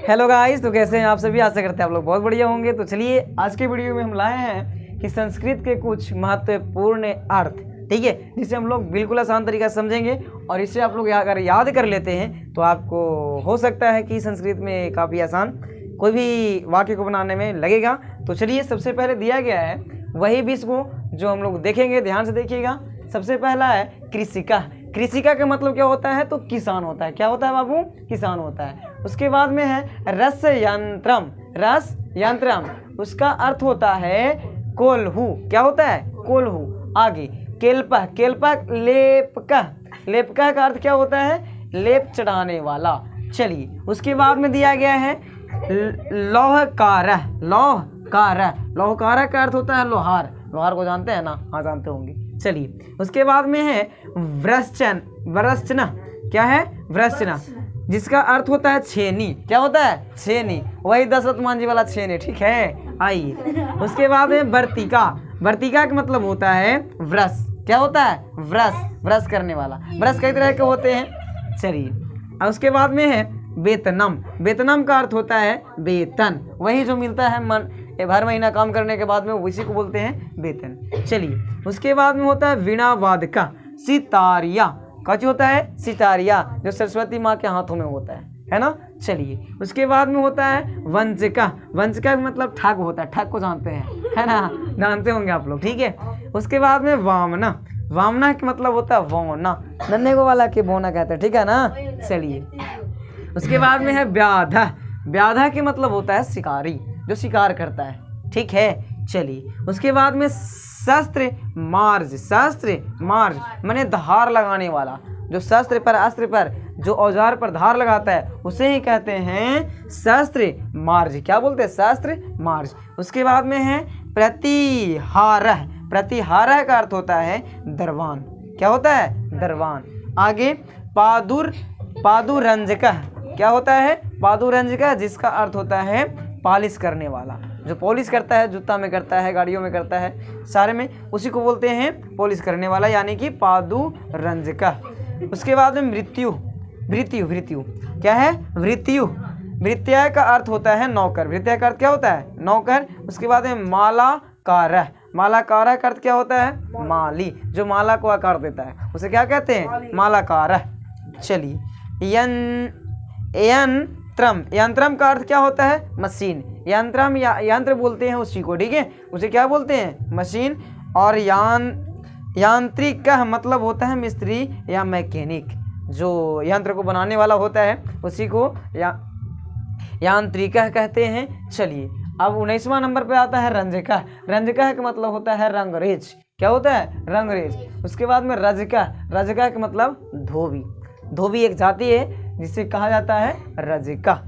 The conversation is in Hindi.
हेलो गाइस, तो कैसे हैं आप सभी। आशा करते हैं आप लोग बहुत बढ़िया होंगे। तो चलिए आज के वीडियो में हम लाए हैं कि संस्कृत के कुछ महत्वपूर्ण अर्थ, ठीक है, जिसे हम लोग बिल्कुल आसान तरीका से समझेंगे और इसे आप लोग अगर याद कर लेते हैं तो आपको हो सकता है कि संस्कृत में काफ़ी आसान कोई भी वाक्य को बनाने में लगेगा। तो चलिए सबसे पहले दिया गया है वही 20 को जो हम लोग देखेंगे, ध्यान से देखिएगा। सबसे पहला है कृषिका। कृषिका का मतलब क्या होता है? तो किसान होता है। क्या होता है बाबू? किसान होता है। उसके बाद में है रस यंत्रम। रस यंत्रम उसका अर्थ होता है कोल्हू। क्या होता है? कोल्हू। आगे केल्पा। केल्पा लेपका। लेपका का अर्थ क्या होता है? लेप चढ़ाने वाला। चलिए उसके बाद में दिया गया है लौहकारः। लौहकारः। लौहकारः का अर्थ होता है लोहार। लोहार को जानते हैं ना? हाँ जानते होंगे। चलिए उसके बाद में है व्रश्चन। व्रश्चना। क्या है? व्रश्चना जिसका अर्थ होता है छेनी। क्या होता है? छेनी। वही दशरथ मान जी वाला छेनी, ठीक है। आइए उसके बाद में वर्तिका। वर्तिका का मतलब होता है व्रश। क्या होता है? व्रश। व्रश करने वाला। व्रश कई तरह के होते हैं। चलिए उसके बाद में है वेतनम। वेतनम का अर्थ होता है वेतन। वही जो मिलता है हर महीना काम करने के बाद में उसी को बोलते हैं वेतन। चलिए उसके बाद में होता है वीणावादका। सितारिया। कच होता है? सितारिया जो सरस्वती माँ के हाथों में होता है ना। चलिए उसके बाद में होता है वंचिका। वंचिका का मतलब ठग होता है। ठग को जानते हैं, है ना? जानते होंगे आप लोग, ठीक है। उसके बाद में वामना। वामना का मतलब होता है बोना। नन्हे को वाला के बोना कहते हैं, ठीक है ना। चलिए उसके बाद में है व्याधा। व्याधा के मतलब होता है शिकारी, जो शिकार करता है, ठीक है। चलिए उसके बाद में शस्त्र मार्ज। शस्त्र मार्ज माने धार लगाने वाला। जो शस्त्र पर, अस्त्र पर, जो औजार पर धार लगाता है उसे ही कहते हैं शस्त्र मार्ज। क्या बोलते हैं? शस्त्र मार्ज। उसके बाद में है प्रतिहारः। प्रतिहारः का अर्थ होता है दरवान। क्या होता है? दरवान। आगे पादुरंजकः। क्या होता है? पादुरंजकः जिसका अर्थ होता है पॉलिश करने वाला। जो पॉलिश करता है, जूता में करता है, गाड़ियों में करता है, सारे में, उसी को बोलते हैं पॉलिश करने वाला, यानी कि पादुरंजकः। उसके बाद में मृत्यु। मृत्यु। मृत्यु क्या है? मृत्यु। मृत्या का अर्थ होता है नौकर। मृत्या का अर्थ क्या होता है? नौकर। उसके बाद में मालाकारः। मालाकारः का अर्थ क्या होता है? माली। जो माला को आकार देता है उसे क्या कहते हैं? मालाकारः। चलिए यंत्रम। यंत्रम का अर्थ क्या होता है? मशीन। यंत्रम या यंत्र बोलते हैं उसी को, ठीक है। उसे क्या बोलते हैं? मशीन। और यांत्रिक का मतलब होता है मिस्त्री या मैकेनिक। जो यंत्र को बनाने वाला होता है उसी को यांत्रिका कहते हैं। चलिए अब 19वां नंबर पे आता है रंजका। रंजका का मतलब होता है रंगरेज। क्या होता है? रंगरेज। उसके बाद में रजका। रजका का मतलब धोबी। धोबी एक जाति है जिसे कहा जाता है रजका।